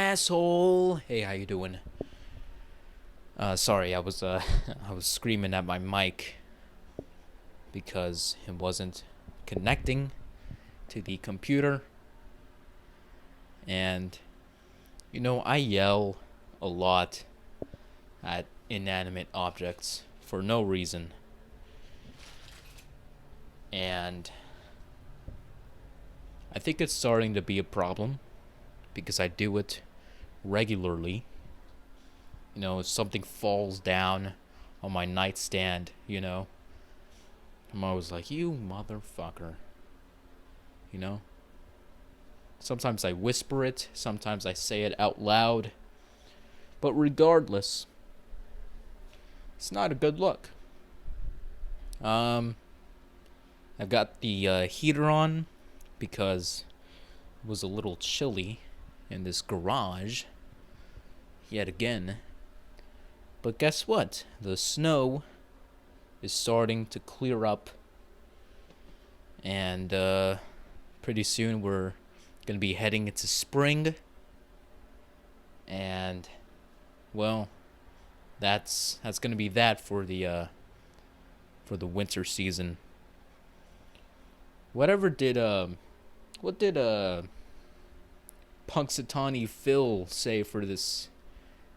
asshole. Hey, how you doing? Sorry, I was I was screaming at my mic because it wasn't connecting to the computer. And I yell a lot at inanimate objects for no reason. And I think it's starting to be a problem because I do it regularly. If something falls down on my nightstand, I'm always like, you motherfucker. Sometimes I whisper it, sometimes I say it out loud. But regardless, it's not a good look. I've got the heater on because it was a little chilly in this garage yet again. But guess what? The snow is starting to clear up, and pretty soon we're gonna be heading into spring. And well, that's gonna be that for the winter season. What did Punxsutawney Phil say for this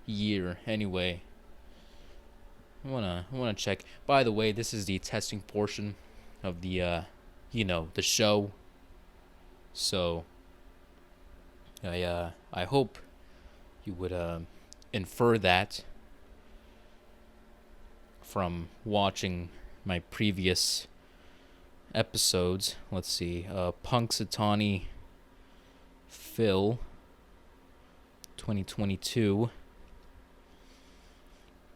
year anyway? I wanna check. By the way, this is the testing portion of the the show. So I hope you would infer that from watching my previous episodes. Let's see. Punxsutawney Phil 2022.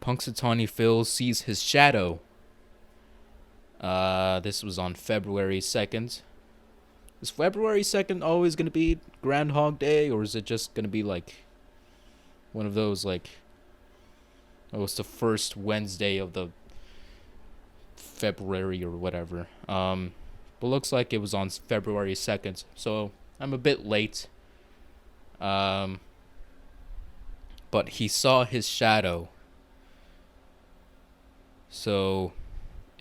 Punxsutawney Phil sees his shadow. This was on February 2nd. Is February 2nd always going to be Groundhog Day, or is it just going to be like one of those it's the first Wednesday of the February or whatever. But looks like it was on February 2nd, so I'm a bit late. But he saw his shadow. So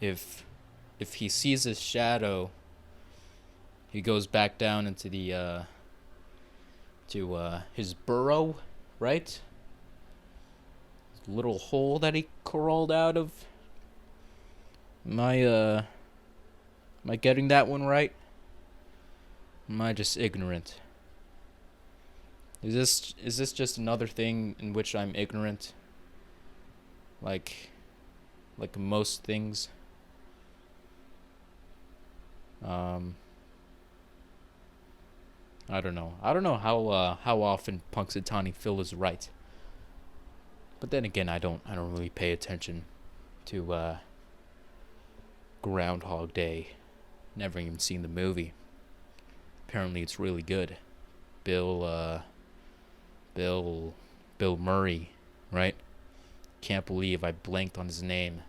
if he sees his shadow, he goes back down into the to his burrow, right? Little hole that he crawled out of. Am I getting that one right? Am I just ignorant? Is this just another thing in which I'm ignorant? Like most things. I don't know. I don't know how often Punxsutawney Phil is right. But then again, I don't really pay attention to Groundhog Day. Never even seen the movie. Apparently it's really good. Bill Murray, right? Can't believe I blanked on his name.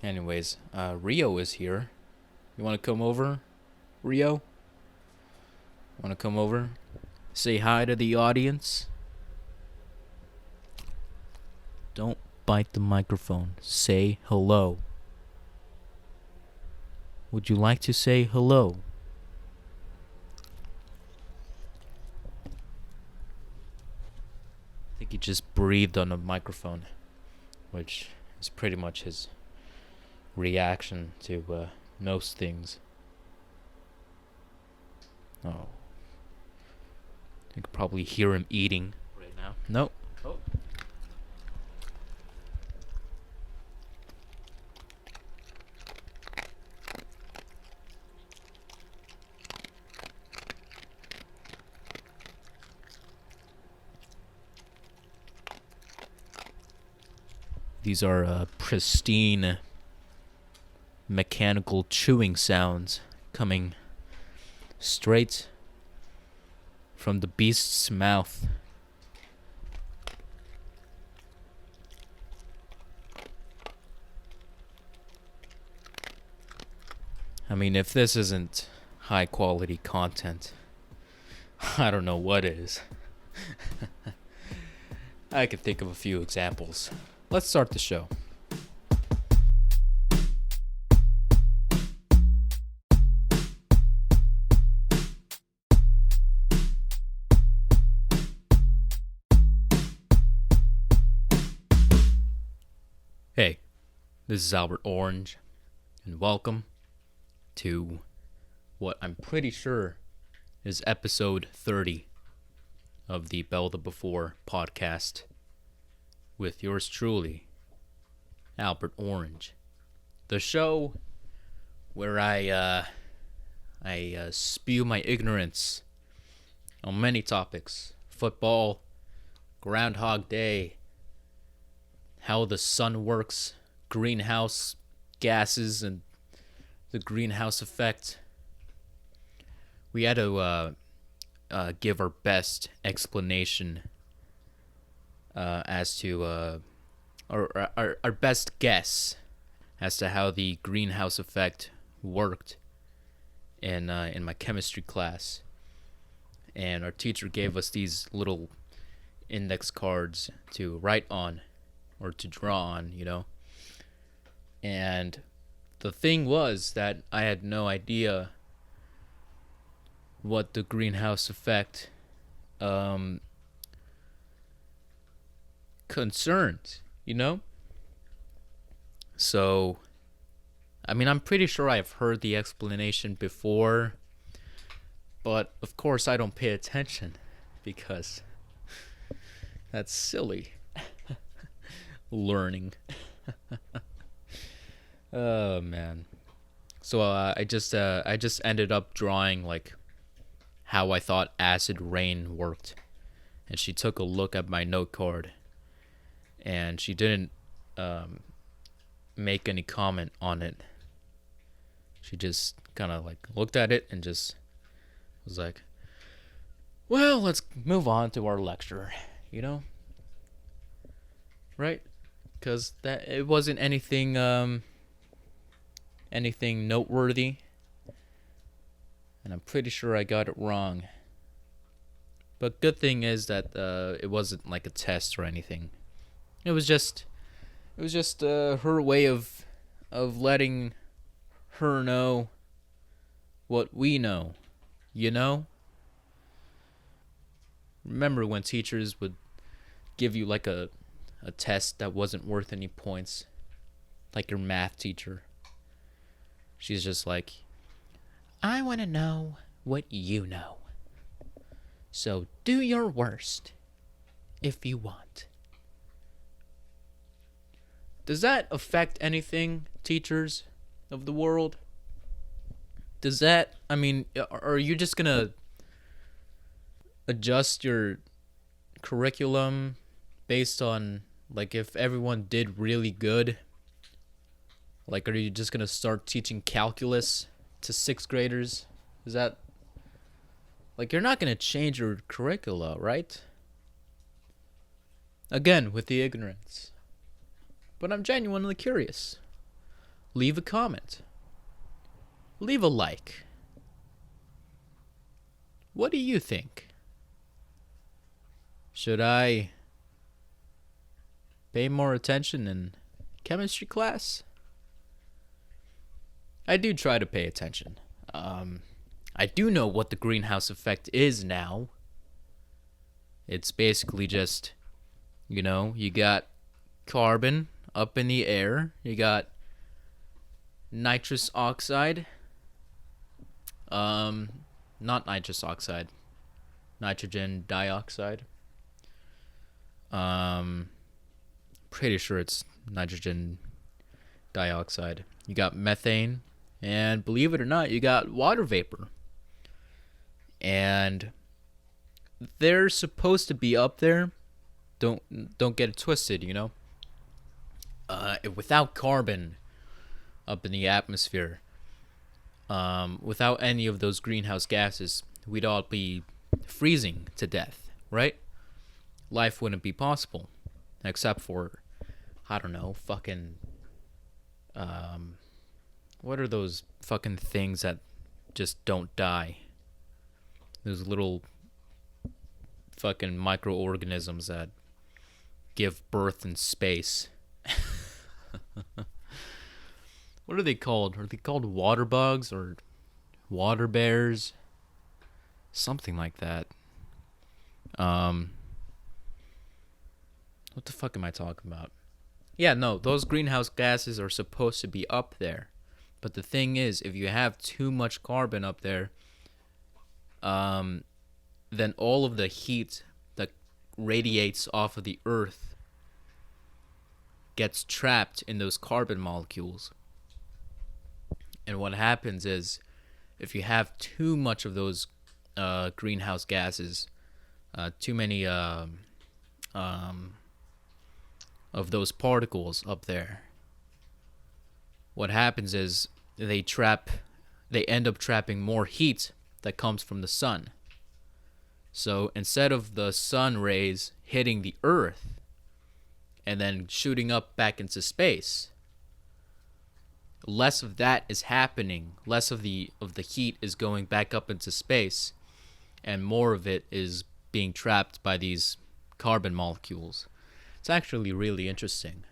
Anyways, Rio is here. You want to come over, Rio? Want to come over? Say hi to the audience? Don't bite the microphone. Say hello. Would you like to say hello? I think he just breathed on the microphone, which is pretty much his reaction to most things. Oh. You could probably hear him eating right now. Nope. Oh. These are pristine mechanical chewing sounds coming straight from the beast's mouth. I mean, if this isn't high quality content. I don't know what is. I can think of a few examples. Let's start the show. Hey, this is Albert Orange, and welcome to what I'm pretty sure is episode 30 of the Bell the Before podcast with yours truly, Albert Orange. The show where I spew my ignorance on many topics: football, Groundhog Day, how the sun works, greenhouse gases, and the greenhouse effect. We had to give our best explanation as to our best guess as to how the greenhouse effect worked in my chemistry class. And our teacher gave us these little index cards to write on, or to draw on, And the thing was that I had no idea what the greenhouse effect concerned, So, I'm pretty sure I've heard the explanation before, but of course I don't pay attention because that's silly. Learning. Oh man. So I just ended up drawing like how I thought acid rain worked, and she took a look at my note card, and she didn't make any comment on it. She just kind of like looked at it and just was like, "Well, let's move on to our lecture," right? Because that it wasn't anything noteworthy, and I'm pretty sure I got it wrong. But good thing is that it wasn't like a test or anything. It was just her way of letting her know what we know, Remember when teachers would give you like a test that wasn't worth any points, like your math teacher? She's just like, I want to know what you know, so do your worst if you want. Does that affect anything, teachers of the world? Does that, are you just gonna adjust your curriculum based on, like, if everyone did really good? Like, are you just gonna start teaching calculus to 6th graders? Is that, like, you're not gonna change your curricula, right? Again, with the ignorance. But I'm genuinely curious. Leave a comment. Leave a like. What do you think? Should I pay more attention in chemistry class? I do try to pay attention. I do know what the greenhouse effect is now. It's basically just, you got carbon up in the air. You got nitrous oxide. Not nitrous oxide. Nitrogen dioxide. Pretty sure it's nitrogen dioxide. You got methane, and believe it or not, you got water vapor. And they're supposed to be up there. Don't get it twisted, Without carbon up in the atmosphere, without any of those greenhouse gases, we'd all be freezing to death, right? Life wouldn't be possible, except for, I don't know, fucking, what are those fucking things that just don't die. Those little fucking microorganisms that give birth in space. What are they called? Are they called water bugs or water bears? Something like that. What the fuck am I talking about? Yeah, no, those greenhouse gases are supposed to be up there. But the thing is, if you have too much carbon up there, then all of the heat that radiates off of the earth gets trapped in those carbon molecules. And what happens is, if you have too much of those greenhouse gases, too many of those particles up there, what happens is they end up trapping more heat that comes from the sun. So instead of the sun rays hitting the earth and then shooting up back into space, less of that is happening. Less of the heat is going back up into space, and more of it is being trapped by these carbon molecules. It's actually really interesting.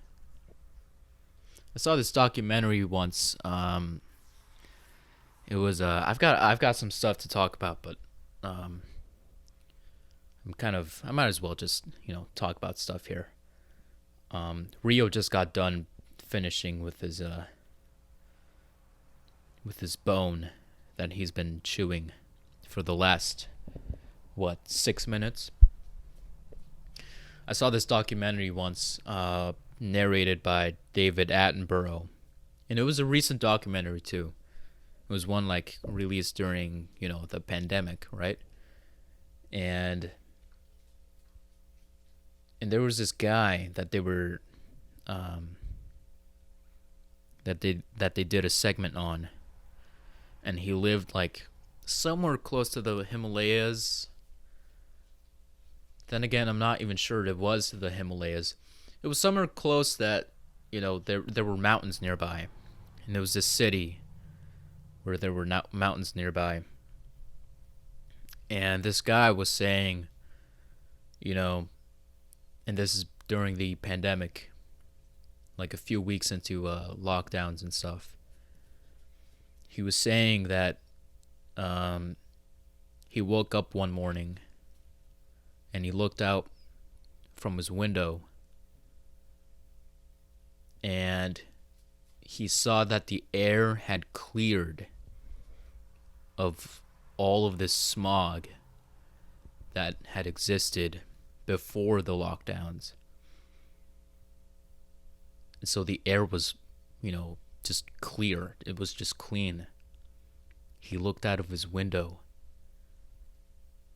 I saw this documentary once. It was I've got some stuff to talk about, but I might as well just talk about stuff here. Rio just got done finishing with his bone that he's been chewing for the last 6 minutes. I saw this documentary once, narrated by David Attenborough, and it was a recent documentary too. It was one released during the pandemic, right? And there was this guy that they were that they did a segment on, and he lived somewhere close to the Himalayas. Then again, I'm not even sure it was the Himalayas. It was somewhere close that there were mountains nearby, and there was this city where there were mountains nearby. And this guy was saying, and this is during the pandemic, a few weeks into lockdowns and stuff. He was saying that he woke up one morning and he looked out from his window and he saw that the air had cleared of all of this smog that had existed before the lockdowns. And so the air was, just clear. It was just clean. He looked out of his window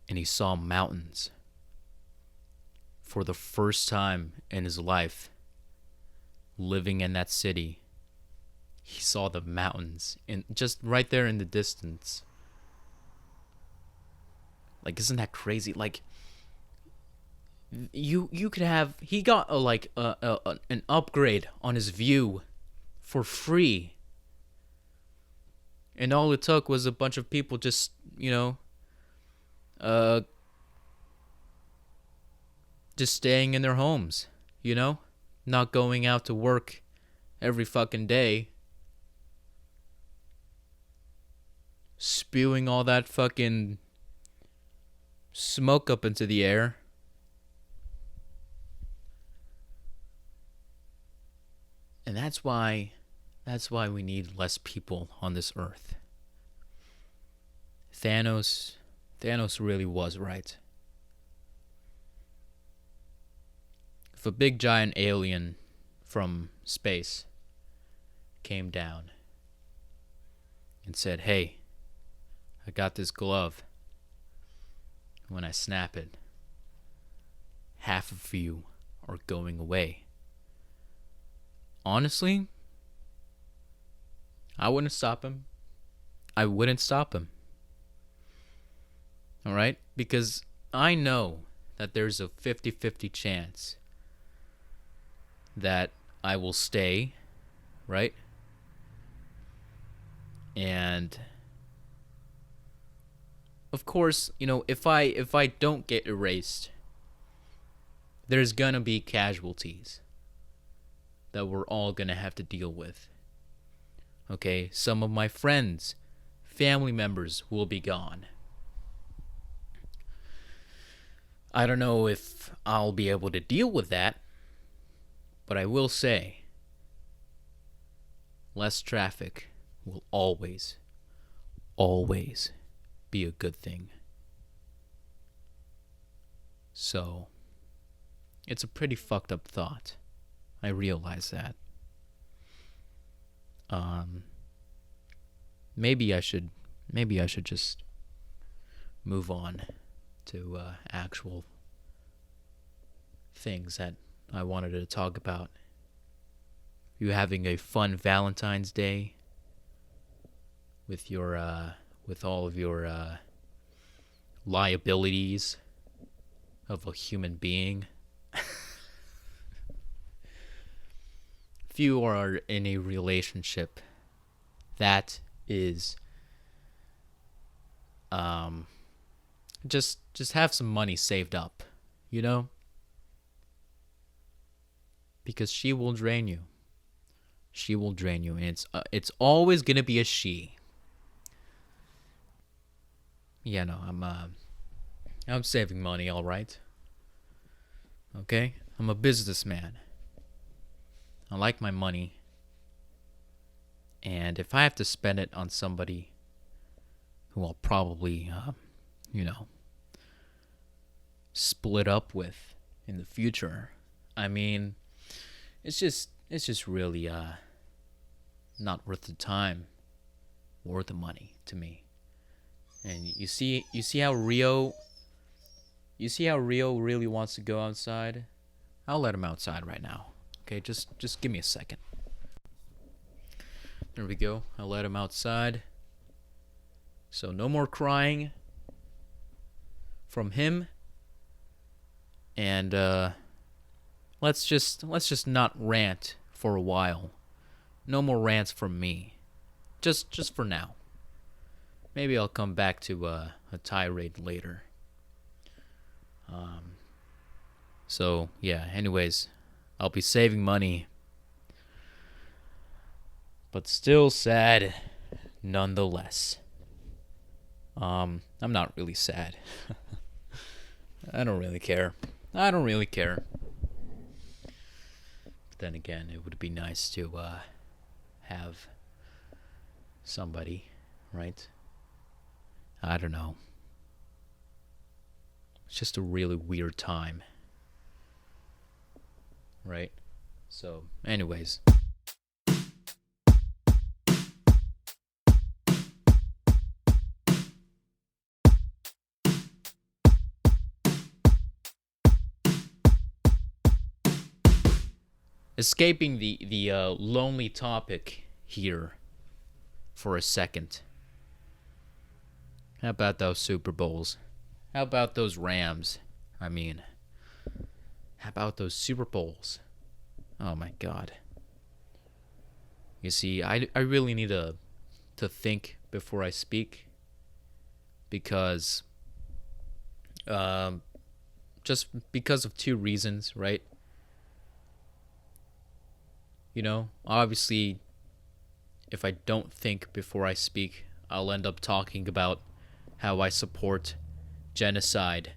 and he saw mountains. For the first time in his life, living in that city, he saw the mountains just right there in the distance. Isn't that crazy? You could have, he got an upgrade on his view for free, and all it took was a bunch of people just just staying in their homes, not going out to work every fucking day, spewing all that fucking smoke up into the air. And that's why we need less people on this earth. Thanos really was right. If a big giant alien from space came down and said, "Hey, I got this glove. When I snap it, half of you are going away." Honestly, I wouldn't stop him. All right? Because I know that there's a 50-50 chance that I will stay, right? And of course, if I don't get erased, there's gonna be casualties that we're all gonna have to deal with. Okay, some of my friends, family members will be gone. I don't know if I'll be able to deal with that, but I will say less traffic will always, always be a good thing. So, it's a pretty fucked up thought. I realize that. Maybe I should just move on to actual things that I wanted to talk about. You having a fun Valentine's Day with your with all of your liabilities of a human being. If you are in a relationship, that is just have some money saved up, you know? Because she will drain you. She will drain you, and it's always gonna be a she. Yeah, no, I'm saving money, all right. Okay, I'm a businessman. I like my money, and if I have to spend it on somebody who I'll probably, split up with in the future, I mean, it's just really not worth the time or the money to me. And you see how Rio really wants to go outside? I'll let him outside right now. Okay, just give me a second. There we go. I'll let him outside. So no more crying from him. And let's just not rant for a while. No more rants from me. Just for now. Maybe I'll come back to a tirade later. So yeah, anyways, I'll be saving money, but still sad nonetheless. I'm not really sad. I don't really care. But then again, it would be nice to have somebody, right? I don't know. It's just a really weird time. Right? So, anyways. Escaping the lonely topic here for a second. How about those Super Bowls? How about those Rams? I mean, how about those Super Bowls? Oh my God. You see, I really need to think before I speak, because just because of two reasons, right? You know, obviously, if I don't think before I speak, I'll end up talking about how I support genocide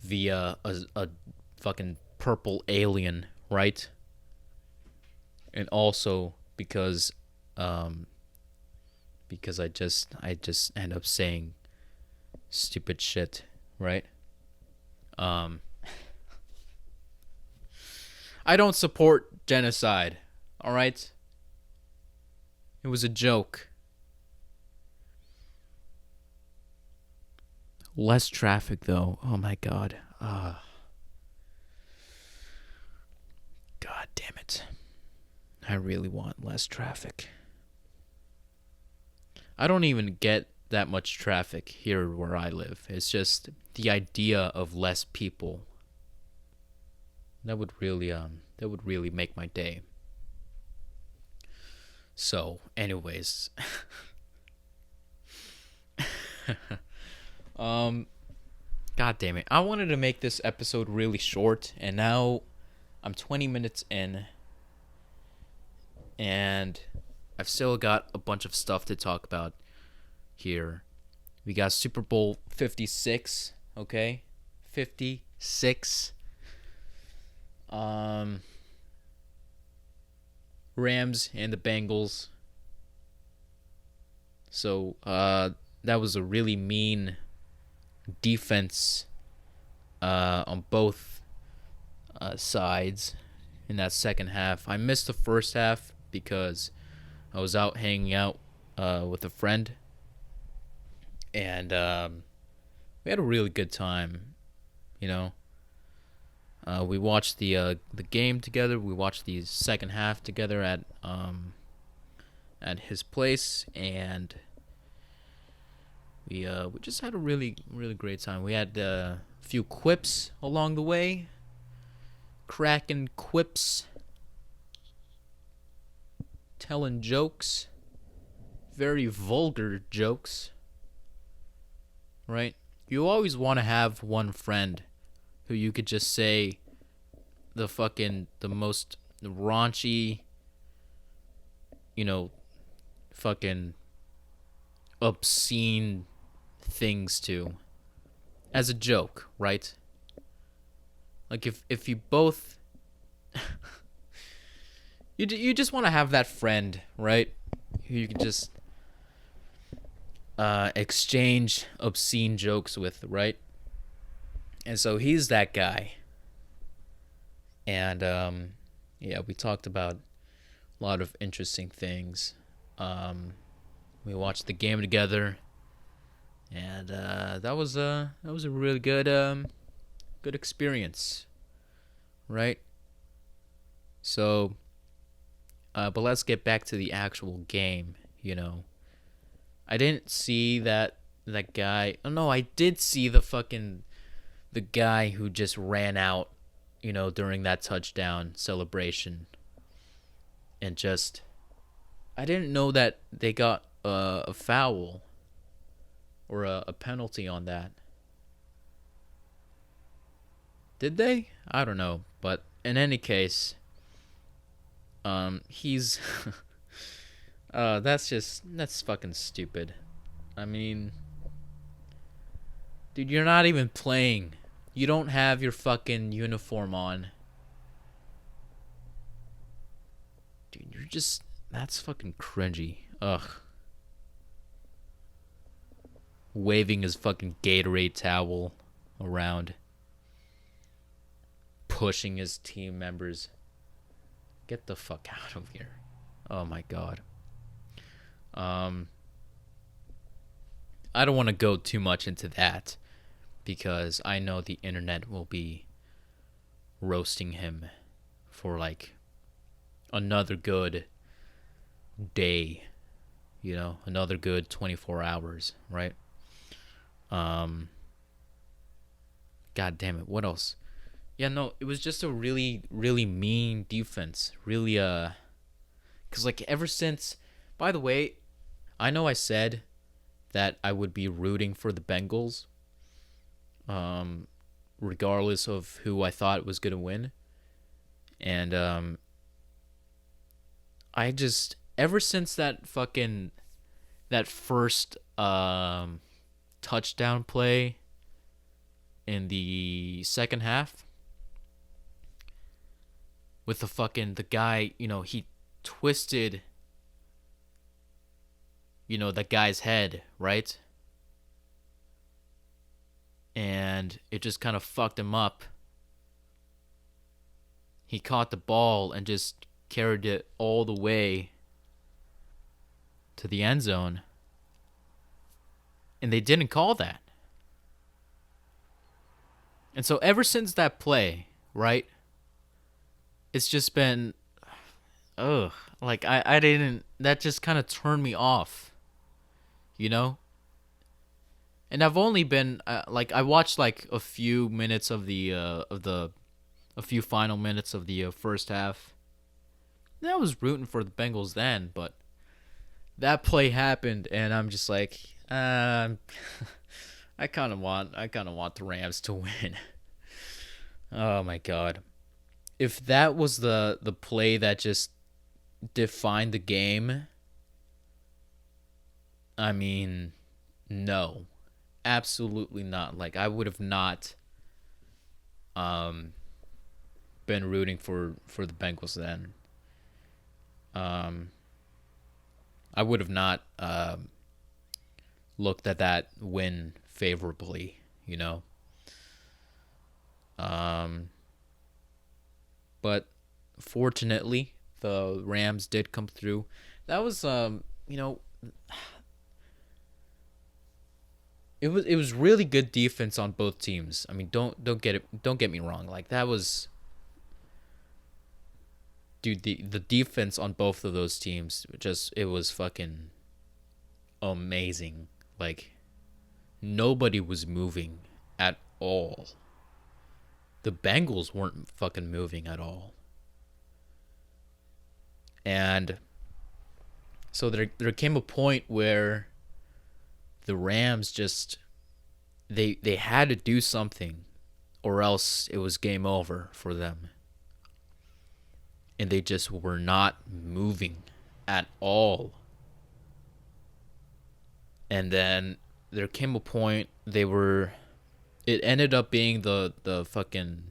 via a fucking purple alien, right? And also because I just end up saying stupid shit, right? I don't support genocide, all right? It was a joke. Less traffic, though. Oh my God. God damn it. I really want less traffic. I don't even get that much traffic here where I live. It's just the idea of less people. That would really make my day. So, anyways. um, God damn it! I wanted to make this episode really short, and now I'm 20 minutes in, and I've still got a bunch of stuff to talk about here. We got Super Bowl 56, okay? 56. Rams and the Bengals. So, that was a really mean defense on both sides in that second half. I missed the first half because I was out hanging out with a friend, and we had a really good time. You know, we watched the game together. We watched the second half together at his place, and we just had a really great time. We had a few quips along the way, cracking quips, telling jokes, very vulgar jokes, right? You always want to have one friend who you could just say the most raunchy, fucking obscene things to as a joke, right? Like if you both you just want to have that friend, right? Who you can just exchange obscene jokes with, right? And so he's that guy. And yeah, we talked about a lot of interesting things. We watched the game together, and that was a really good experience, right? So, but let's get back to the actual game. I didn't see that guy. Oh no, I did see the guy who just ran out, during that touchdown celebration, and just I didn't know that they got a foul or a penalty on that. Did they? I don't know, but in any case, he's that's fucking stupid. I mean, dude, you're not even playing. You don't have your fucking uniform on. Dude, that's fucking cringy. Ugh. Waving his fucking Gatorade towel around. Pushing his team members. Get the fuck out of here. Oh my god. I don't want to go too much into that, because I know the internet will be roasting him for like another good day, another good 24 hours, right? God damn it, what else? Yeah, no, it was just a really mean defense. Really, because like ever since, by the way, I know I said that I would be rooting for the Bengals, regardless of who I thought was going to win. And I just, ever since that first touchdown play in the second half, with the guy, he twisted, that guy's head, right? And it just kind of fucked him up. He caught the ball and just carried it all the way to the end zone. And they didn't call that. And so ever since that play, right? It's just been, like I didn't, that just kind of turned me off, And I've only been, I watched like a few minutes of a few final minutes of the first half. And I was rooting for the Bengals then, but that play happened, and I'm just like, Um, I kind of want the Rams to win. Oh my god. If that was the play that just defined the game, I mean, no. Absolutely not. Like I would have not um been rooting for the Bengals then. Um I would have not looked at that win favorably, you know. Um but fortunately, the Rams did come through. That was you know, it was really good defense on both teams. I mean, don't get me wrong. Like that was, dude, the defense on both of those teams, just it was fucking amazing. Like nobody was moving at all. The Bengals weren't fucking moving at all. And so there came a point where the Rams just they had to do something or else it was game over for them. And they just were not moving at all. And then there came a point it ended up being the fucking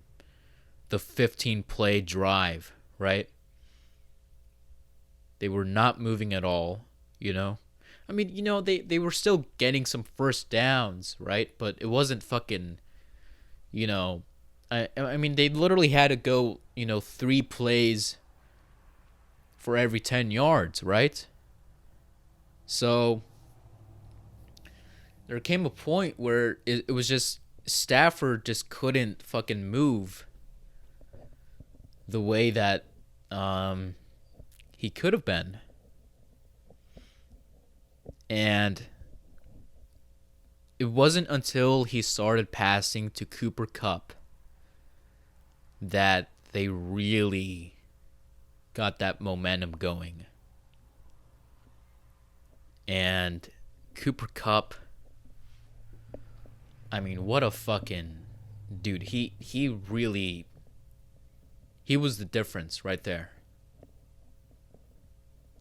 the 15 play drive, right? They were not moving at all, you know? I mean, they were still getting some first downs, right? But it wasn't fucking, you know, I mean, they literally had to go, 3 plays for every 10 yards, right? So there came a point where it was just Stafford just couldn't fucking move the way that he could have been. And it wasn't until he started passing to Cooper Kupp that they really got that momentum going. And Cooper Kupp, I mean, what a fucking dude. He really, he was the difference right there.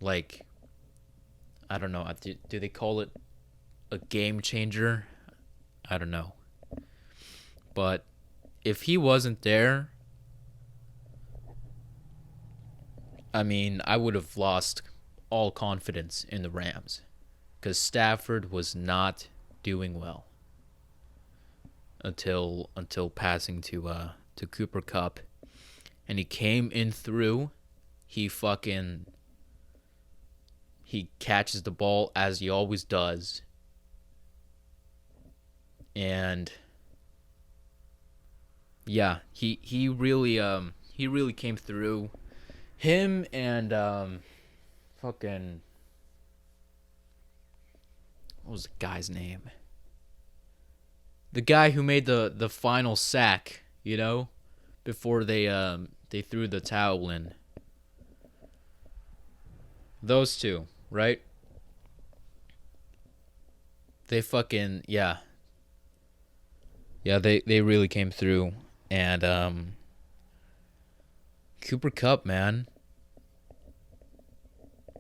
Like, I don't know. Do they call it a game changer? I don't know. But if he wasn't there, I mean, I would have lost all confidence in the Rams because Stafford was not doing well until passing to Cooper Kupp, and he came in through. He catches the ball as he always does. And yeah, he really came through. Him and fucking, what was the guy's name? The guy who made the final sack, before they threw the towel in. Those two, right? They fucking, yeah. Yeah, they really came through. And Cooper Kupp, man.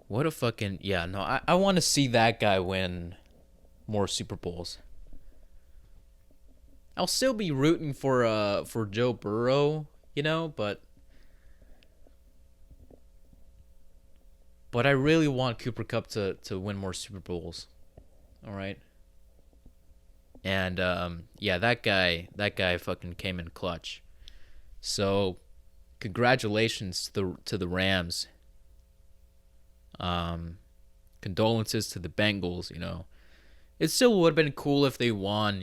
What a fucking, yeah, no, I want to see that guy win more Super Bowls. I'll still be rooting for Joe Burrow, but I really want Cooper Kupp to win more Super Bowls. All right. And yeah, that guy fucking came in clutch. So, congratulations to the Rams. Condolences to the Bengals. It still would have been cool if they won.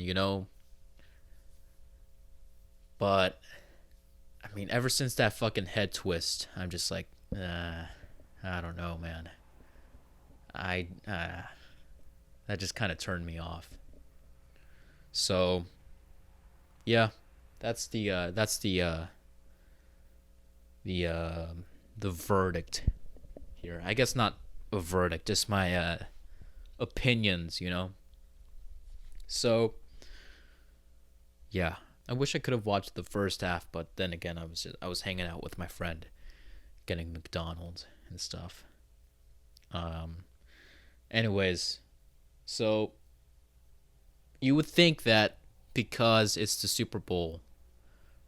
But I mean, ever since that fucking head twist, I'm just like, I don't know, man. That just kind of turned me off. So, yeah, that's the verdict here. I guess not a verdict, just my opinions. So, yeah. I wish I could have watched the first half, but then again, I was hanging out with my friend, getting McDonald's and stuff. Um, anyways, so you would think that because it's the Super Bowl,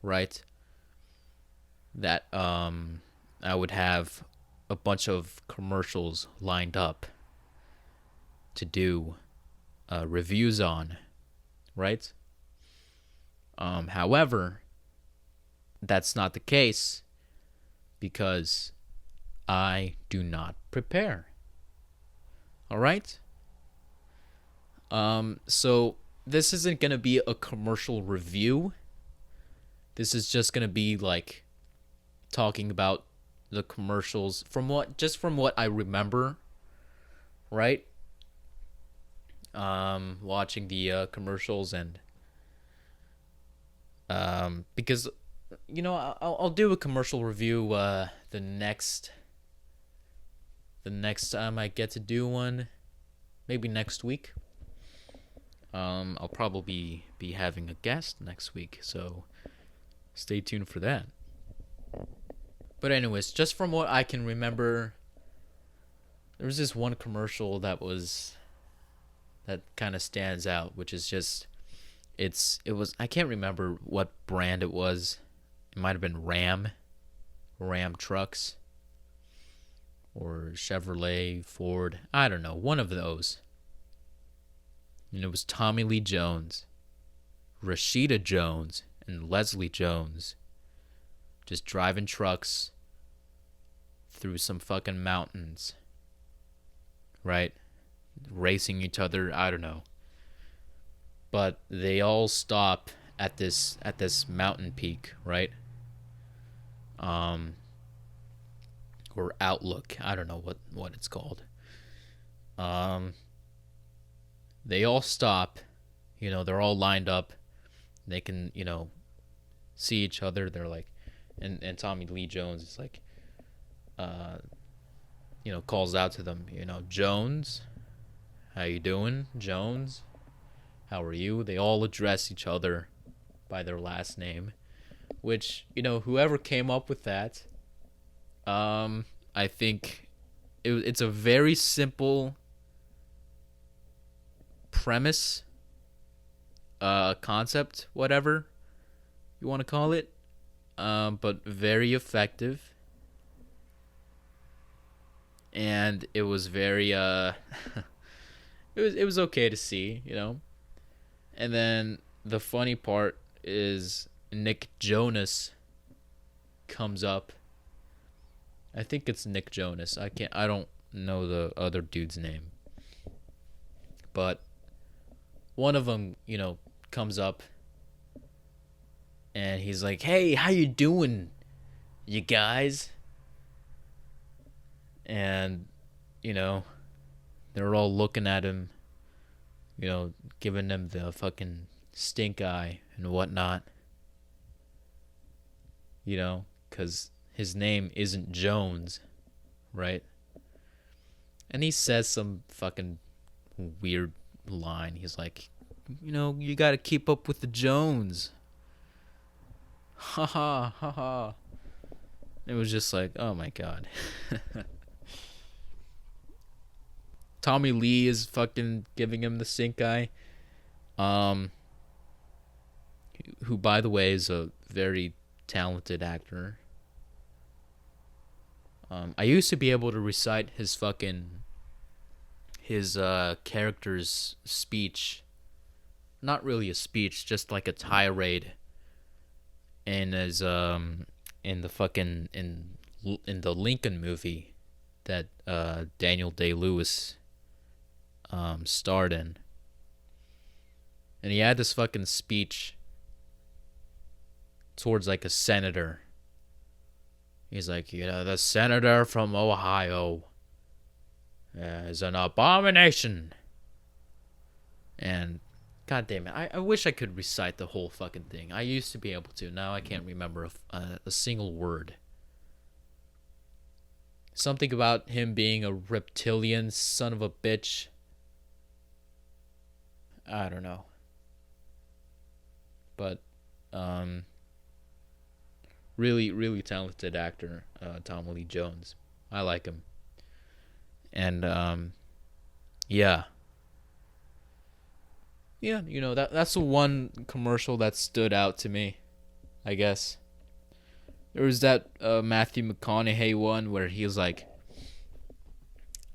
right? That I would have a bunch of commercials lined up to do reviews on, right? However, that's not the case because I do not prepare. All right? So this isn't going to be a commercial review. This is just going to be like talking about the commercials from what I remember, right? Watching the commercials and because I'll do a commercial review the next time I get to do one, maybe next week. I'll probably be having a guest next week, so stay tuned for that. But anyways, just from what I can remember, there was this one commercial that kind of stands out, which is just it was I can't remember what brand it was. It might have been Ram trucks or Chevrolet, Ford, I don't know, one of those. And it was Tommy Lee Jones, Rashida Jones, and Leslie Jones just driving trucks through some fucking mountains, right? Racing each other, I don't know. But they all stop at this mountain peak, right? Or outlook, I don't know what it's called. They all stop, they're all lined up. They can, see each other. They're like, and Tommy Lee Jones is like, calls out to them, Jones, how you doing? Jones, how are you? They all address each other by their last name, which, whoever came up with that, I think it's a very simple premise, concept, whatever you want to call it, but very effective. And it was very it was okay to see, And then the funny part is Nick Jonas comes up. I think it's Nick Jonas. I don't know the other dude's name. But one of them, comes up and he's like, "Hey, how you doing, you guys?" And, they're all looking at him, giving him the fucking stink eye and whatnot. Because his name isn't Jones, right? And he says some fucking weird line. He's like, you gotta keep up with the Jones. Ha ha, ha ha. It was just like, oh my god. Tommy Lee is fucking giving him the stink eye. Who, by the way, is a very talented actor. I used to be able to recite his character's speech. Not really a speech, just like a tirade. In his in the Lincoln movie that Daniel Day-Lewis starred in. And he had this fucking speech towards like a senator. He's like, the senator from Ohio is an abomination. And god damn it, I wish I could recite the whole fucking thing. I used to be able to. Now I can't remember a single word. Something about him being a reptilian son of a bitch. I don't know. but um, really, really talented actor, Tom Lee Jones. I like him, and yeah, yeah, that's the one commercial that stood out to me, I guess. There was that Matthew McConaughey one where he was like,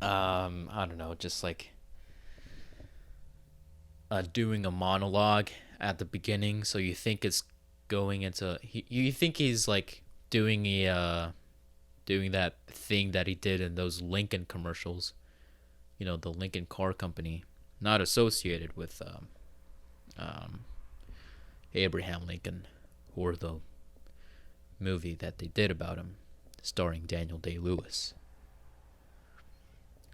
I don't know, just like doing a monologue at the beginning, so you think it's going into you think he's like doing that thing that he did in those Lincoln commercials, the Lincoln Car Company, not associated with um, Abraham Lincoln or the movie that they did about him, starring Daniel Day-Lewis.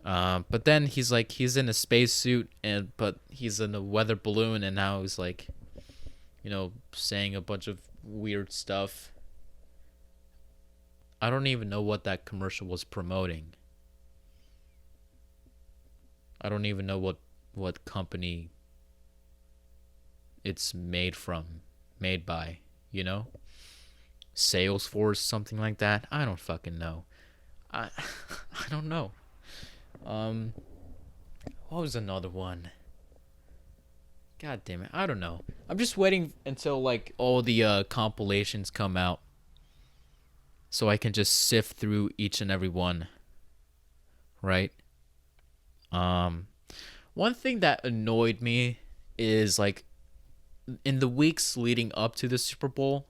But then he's in a spacesuit, but he's in a weather balloon, and now he's like, saying a bunch of weird stuff. I don't even know what that commercial was promoting. I don't even know what company it's made by, Salesforce, something like that. I don't fucking know. I I don't know. What was another one? God damn it, I don't know. I'm just waiting until like all the compilations come out, so I can just sift through each and every one. Right? One thing that annoyed me is like in the weeks leading up to the Super Bowl,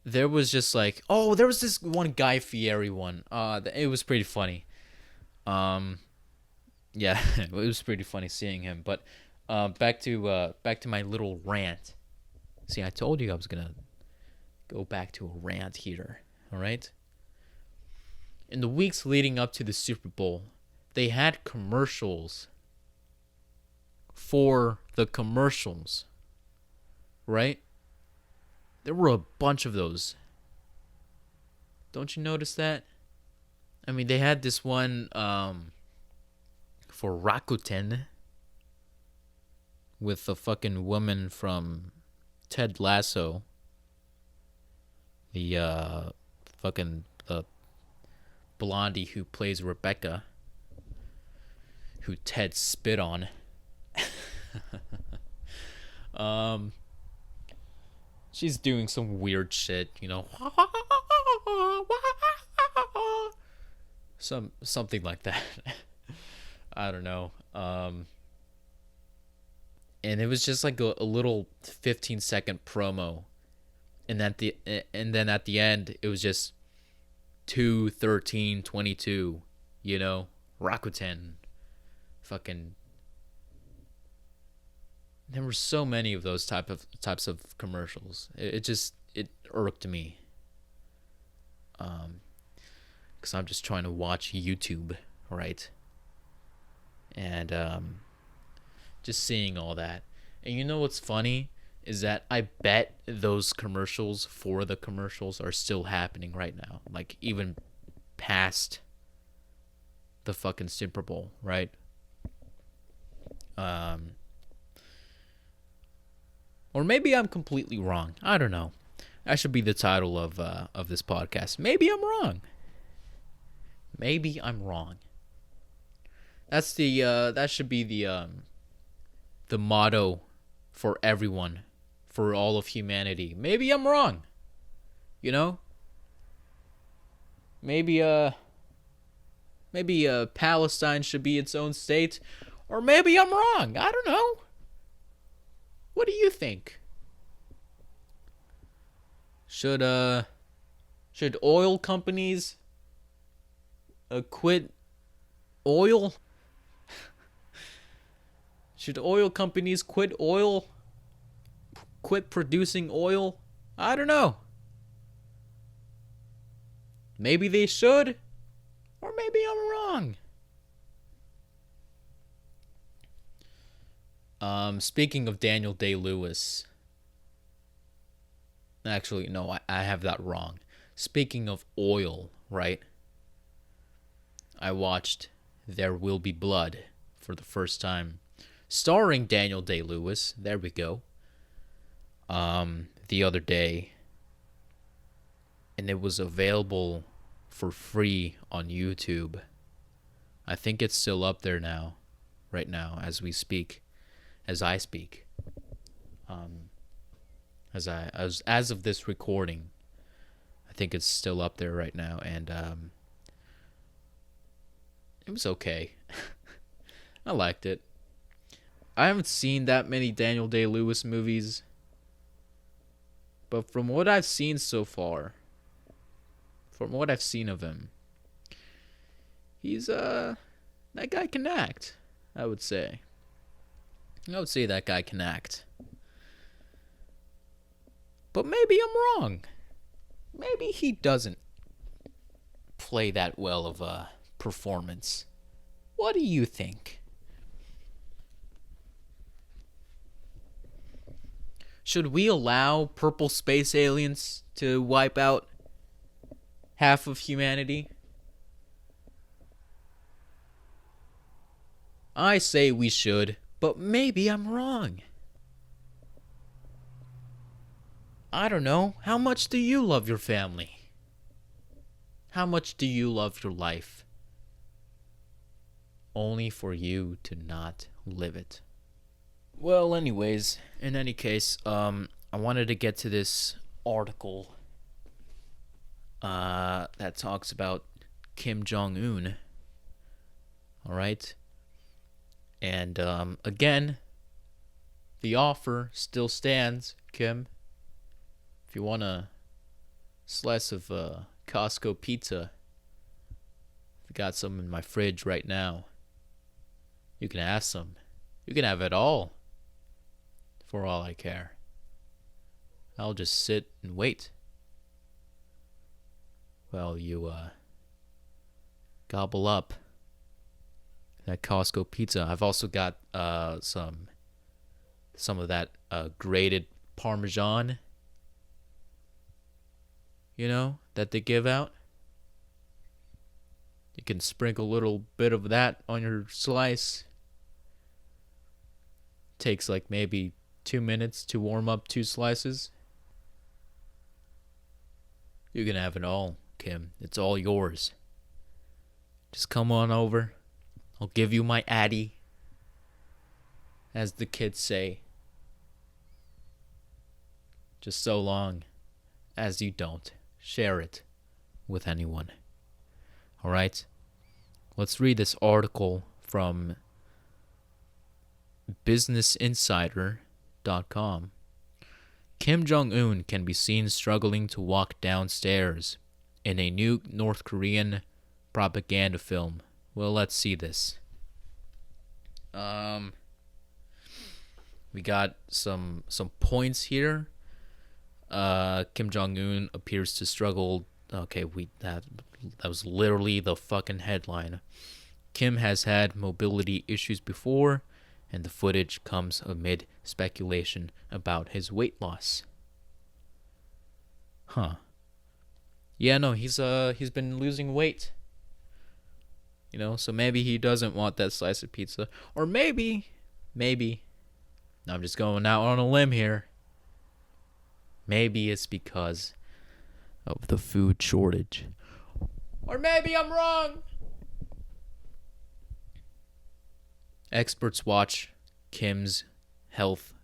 there was just like, there was this one Guy Fieri one. It was pretty funny. Yeah, it was pretty funny seeing him. But back to my little rant. See, I told you I was gonna go back to a rant here. All right. In the weeks leading up to the Super Bowl, they had commercials for the commercials, right? There were a bunch of those. Don't you notice that? I mean, they had this one for Rakuten with the fucking woman from Ted Lasso. The fucking the blondie who plays Rebecca, who Ted spit on. She's doing some weird shit, something like that. I don't know. And it was just like a little 15-second promo, and then at the end it was just 2-13-22, Rakuten, fucking. There were so many of those types of commercials. It irked me. Because I'm just trying to watch YouTube, right? And just seeing all that. And you know what's funny is that I bet those commercials for the commercials are still happening right now, like even past the fucking Super Bowl, right? Or maybe I'm completely wrong. I don't know. That should be the title of this podcast. Maybe I'm wrong. Maybe I'm wrong. That's that should be the motto for everyone, for all of humanity. Maybe I'm wrong. Maybe Palestine should be its own state, or maybe I'm wrong. I don't know. What do you think? Should oil companies quit oil? Should oil companies quit producing oil? I don't know. Maybe they should, or maybe I'm wrong. Speaking of Daniel Day-Lewis, actually, no, I have that wrong. Speaking of oil, right? I watched There Will Be Blood for the first time, starring Daniel Day-Lewis. There we go. the other day, and it was available for free on YouTube. I think it's still up there now, right now, as we speak, as I speak. As of this recording, I think it's still up there right now, and it was okay. I liked it. I haven't seen that many Daniel Day-Lewis movies, but from what I've seen so far, from what I've seen of him, he's that guy can act. I would say that guy can act. But maybe I'm wrong. Maybe he doesn't play that well of a performance. What do you think? Should we allow purple space aliens to wipe out half of humanity? I say we should, but maybe I'm wrong. I don't know. How much do you love your family? How much do you love your life? Only for you to not live it. Well, anyways, in any case, I wanted to get to this article that talks about Kim Jong-Un. Alright? And, again, the offer still stands, Kim. If you want a slice of Costco pizza, I've got some in my fridge right now. You can have some. You can have it all. For all I care. I'll just sit and wait. Well, you gobble up that Costco pizza. I've also got some of that grated Parmesan. You know, that they give out. You can sprinkle a little bit of that on your slice. Takes like maybe 2 minutes to warm up 2 slices. You can have it all, Kim. It's all yours. Just come on over. I'll give you my Addy. As the kids say. Just so long as you don't share it with anyone. Alright? Let's read this article from BusinessInsider.com. Kim Jong-un can be seen struggling to walk downstairs in a new North Korean propaganda film. Well, let's see this. We got some points here. Kim Jong-un appears to struggle. Okay, that was literally the fucking headline. Kim has had mobility issues before, and the footage comes amid speculation about his weight loss. Huh. Yeah, no, he's been losing weight. You know, so maybe he doesn't want that slice of pizza. Or maybe, I'm just going out on a limb here. Maybe it's because of the food shortage. Or maybe I'm wrong. Experts watch Kim's health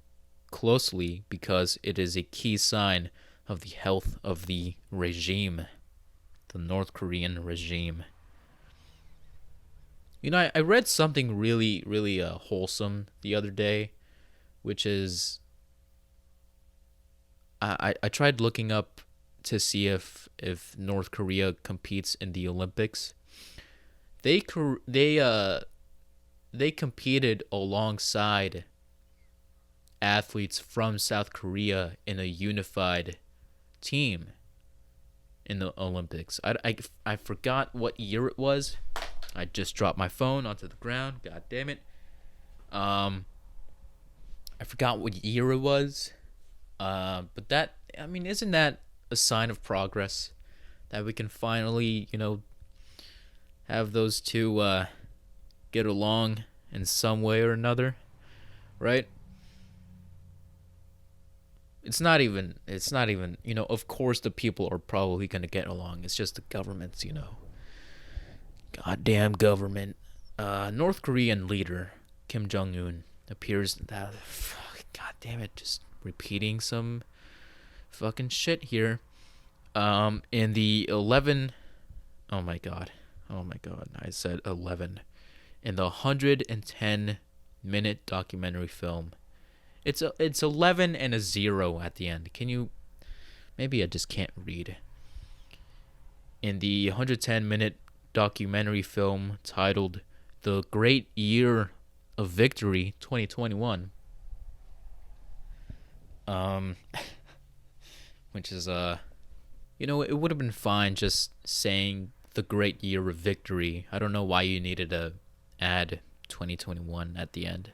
closely because it is a key sign of the health of the regime, the North Korean regime. You know, I read something really, really wholesome the other day, which is I tried looking up to see if North Korea competes in the Olympics. They competed alongside athletes from South Korea in a unified team in the Olympics. I forgot what year it was. I just dropped my phone onto the ground. God damn it. I forgot what year it was. But that, I mean, isn't that a sign of progress? That we can finally, have those two get along in some way or another, right? It's not even, of course the people are probably going to get along. It's just the governments. Goddamn government. North Korean leader Kim Jong-Un appears that god damn it, just repeating some fucking shit here. In the 11 oh my god. Oh my god. I said 11. In the 110-minute documentary film. It's 11 and a 0 at the end. Can you maybe I just can't read. In the 110-minute documentary film titled The Great Year of Victory 2021, which is it would have been fine just saying the great year of victory. I don't know why you needed to add 2021 at the end.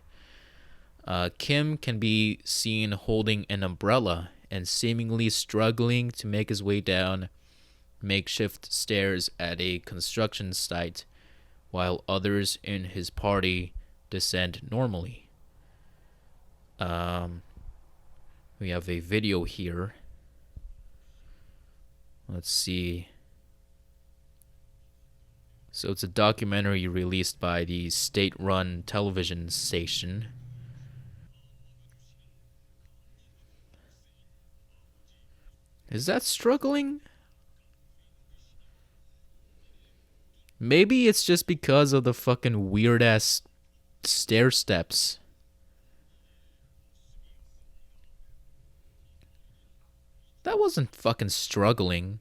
Kim can be seen holding an umbrella and seemingly struggling to make his way down makeshift stairs at a construction site, while others in his party descend normally. We have a video here. Let's see. So it's a documentary released by the state-run television station. Is that struggling? Maybe it's just because of the fucking weird-ass stair steps. That wasn't fucking struggling.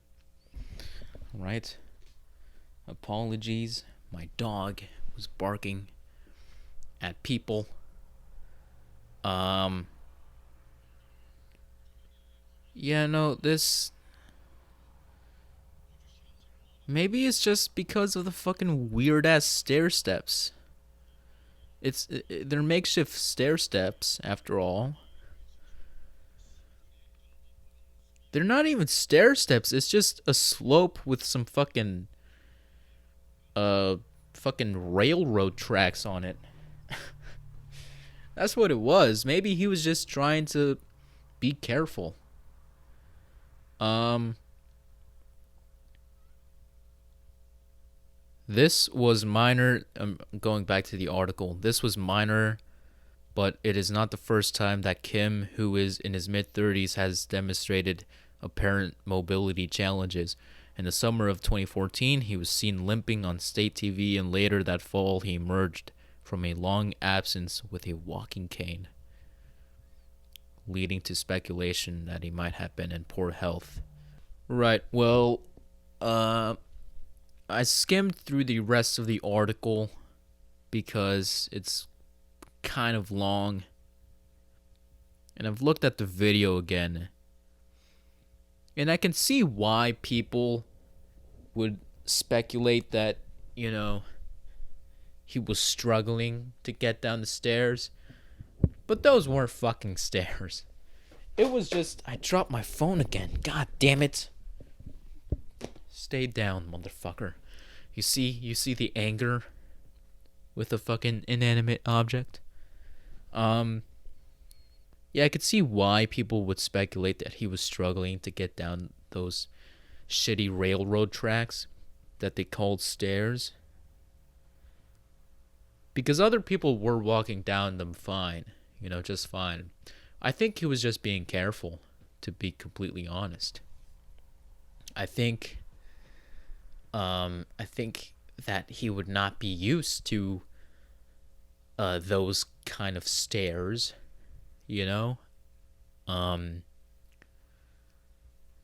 Right? Apologies. My dog was barking at people. Yeah, no, this... Maybe it's just because of the fucking weird-ass stair steps. They're makeshift stair steps, after all. They're not even stair steps. It's just a slope with some fucking railroad tracks on it. That's what it was. Maybe he was just trying to be careful. This was minor. Going back to the article, this was minor, but it is not the first time that Kim, who is in his mid-30s, has demonstrated apparent mobility challenges. In the summer of 2014, he was seen limping on state TV, and later that fall, he emerged from a long absence with a walking cane, leading to speculation that he might have been in poor health. Right, well, I skimmed through the rest of the article because it's kind of long, and I've looked at the video again, and I can see why people would speculate that, he was struggling to get down the stairs, but those weren't fucking stairs. It was just, I dropped my phone again, god damn it. Stay down, motherfucker. You see the anger with a fucking inanimate object? Yeah, I could see why people would speculate that he was struggling to get down those shitty railroad tracks that they called stairs. Because other people were walking down them fine, just fine. I think he was just being careful, to be completely honest. I think that he would not be used to those kind of stairs,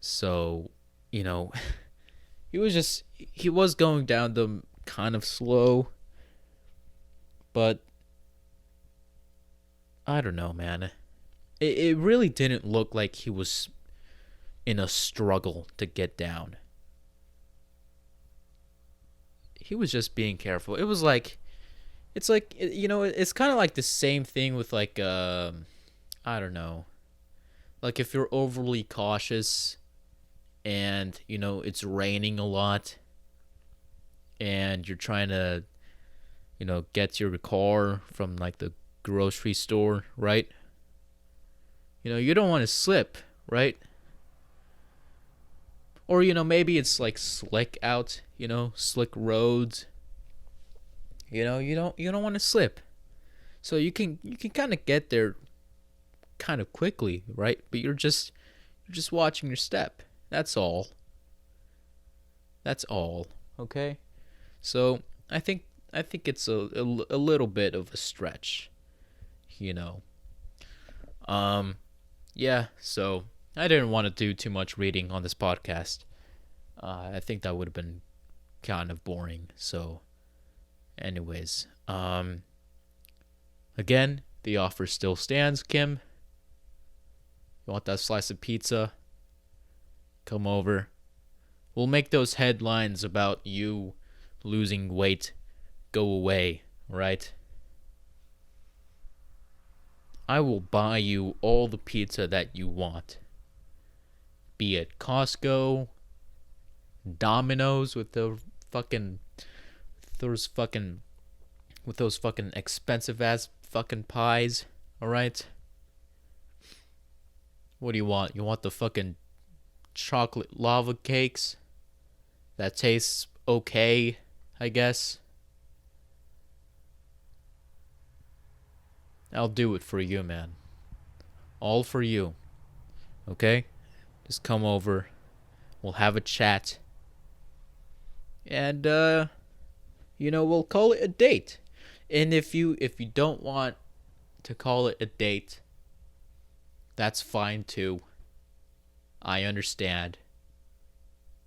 So, he was going down them kind of slow, but I don't know, man. It really didn't look like he was in a struggle to get down. He was just being careful. It's kind of like the same thing with I don't know. Like if you're overly cautious and, it's raining a lot and you're trying to, get to your car from the grocery store, right? You don't want to slip, right? Or maybe it's like slick out, slick roads. You don't want to slip. So you can kind of get there kind of quickly, right? But you're just watching your step. That's all. That's all. Okay? So, I think it's a little bit of a stretch, Yeah, so I didn't want to do too much reading on this podcast. I think that would have been kind of boring. So, anyways, again, the offer still stands, Kim. You want that slice of pizza? Come over. We'll make those headlines about you losing weight go away, right? I will buy you all the pizza that you want. Be it Costco, Domino's with the fucking with those fucking expensive ass fucking pies, all right? What do you want? You want the fucking chocolate lava cakes that tastes okay, I guess? I'll do it for you, man. All for you. Okay? Just come over. We'll have a chat. And we'll call it a date. And if you don't want to call it a date, that's fine too. I understand.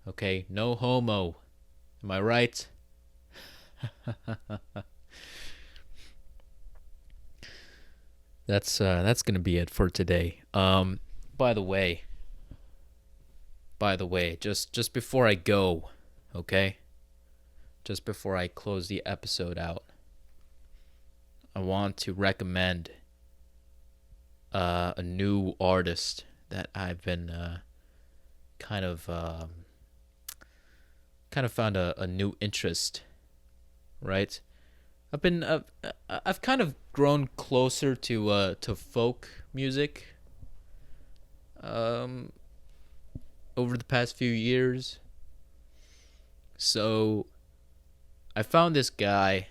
Okay, no homo. Am I right? That's gonna be it for today. By the way, just before I go, okay? Just before I close the episode out, I want to recommend a new artist that I've been kind of found a new interest, right? I've kind of grown closer to folk music over the past few years. So I found this guy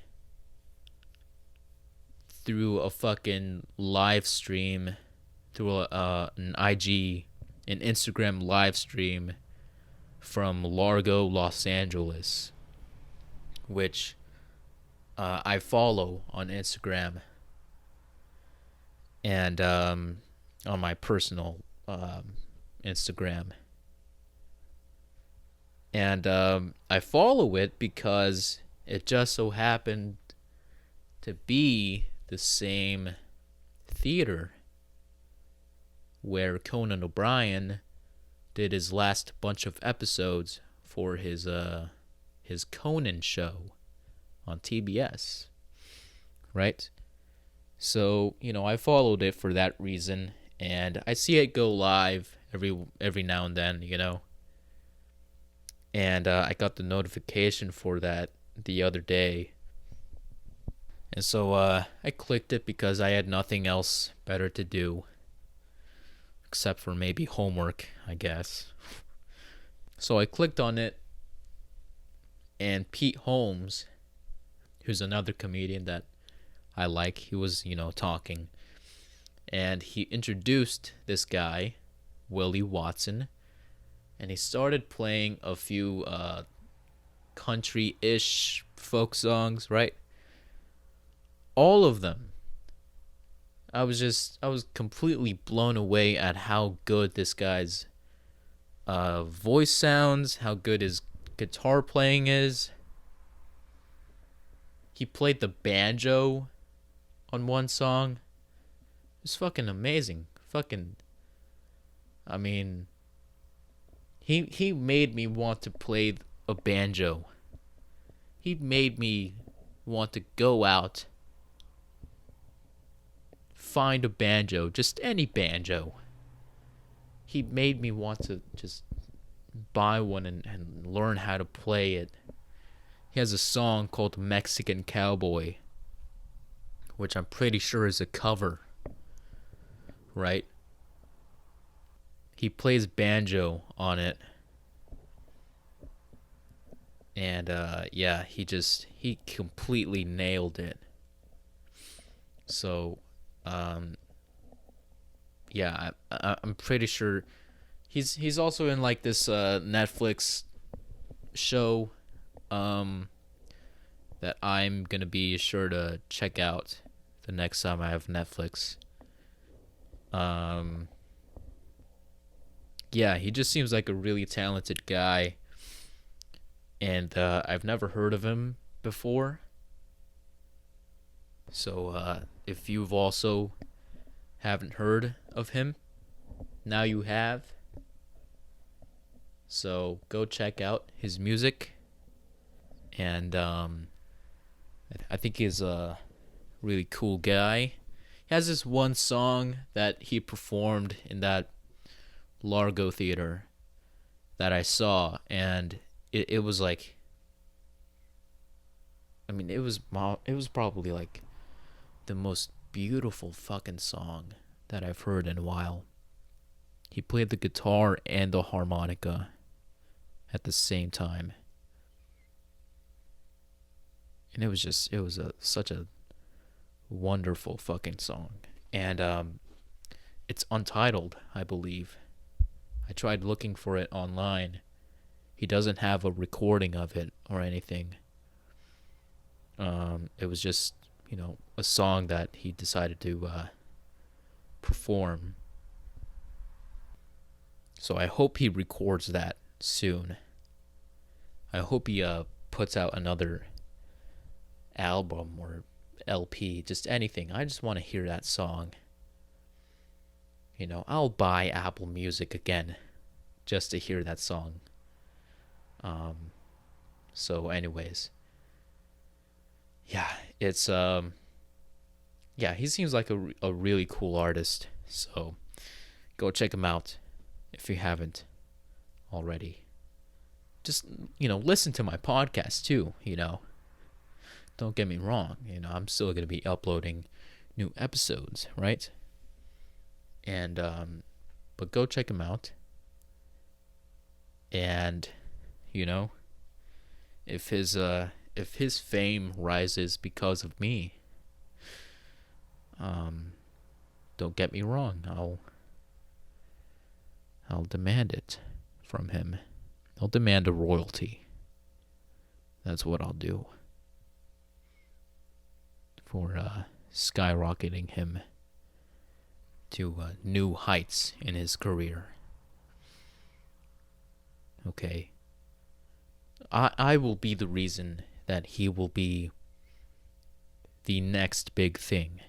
through a fucking live stream, through an Instagram live stream from Largo, Los Angeles, which I follow on Instagram and on my personal Instagram. And I follow it because it just so happened to be the same theater where Conan O'Brien did his last bunch of episodes for his Conan show on TBS, right? So, I followed it for that reason, and I see it go live every now and then, and I got the notification for that the other day, and so I clicked it because I had nothing else better to do, except for maybe homework, I guess. So I clicked on it, and Pete Holmes, who's another comedian that I like, he was, talking. And he introduced this guy, Willie Watson, and he started playing a few country-ish folk songs, right? All of them. I was completely blown away at how good this guy's voice sounds, how good his guitar playing is. He played the banjo on one song. It was fucking amazing. He made me want to play a banjo. He made me want to go out, find a banjo, just any banjo. He made me want to just buy one and learn how to play it. He has a song called Mexican Cowboy, which I'm pretty sure is a cover, right? He plays banjo on it. And yeah, he completely nailed it. So yeah, I'm pretty sure he's also in like this Netflix show that I'm gonna be sure to check out the next time I have Netflix. Yeah, he just seems like a really talented guy, and I've never heard of him before. So if you've also haven't heard of him, now you have. So go check out his music, and I think he's a really cool guy. He has this one song that he performed in that Largo Theater that I saw, and it was like, I mean, it was probably like the most beautiful fucking song that I've heard in a while. He played the guitar and the harmonica at the same time, and it was such a wonderful fucking song. And it's Untitled, I believe. I tried looking for it online. He doesn't have a recording of it or anything. It was just, a song that he decided to perform. So I hope he records that soon. I hope he puts out another album or LP, just anything. I just want to hear that song. I'll buy Apple Music again just to hear that song. So anyways, yeah, it's yeah, he seems like a really cool artist. So go check him out if you haven't already. Just, listen to my podcast too, Don't get me wrong, I'm still going to be uploading new episodes, right? And but go check him out. And if his fame rises because of me, don't get me wrong, I'll demand it from him. I'll demand a royalty. That's what I'll do for skyrocketing him to new heights in his career. Okay. I will be the reason that he will be the next big thing.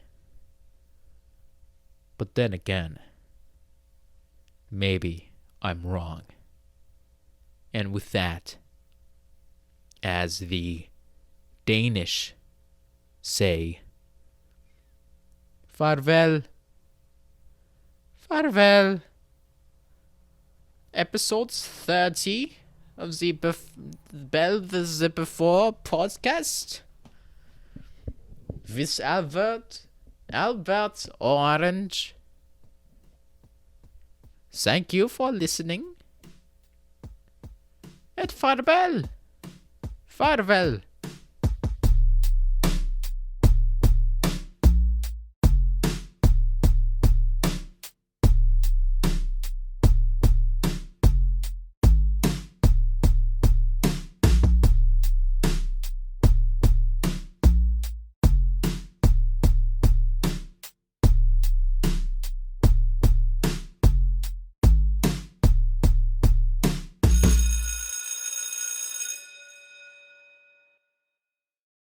But then again, maybe I'm wrong. And with that, as the Danish say, farvel. Farvel. Episode 30 of the the Before podcast with Albert Orange. Thank you for listening. And farvel. Farvel.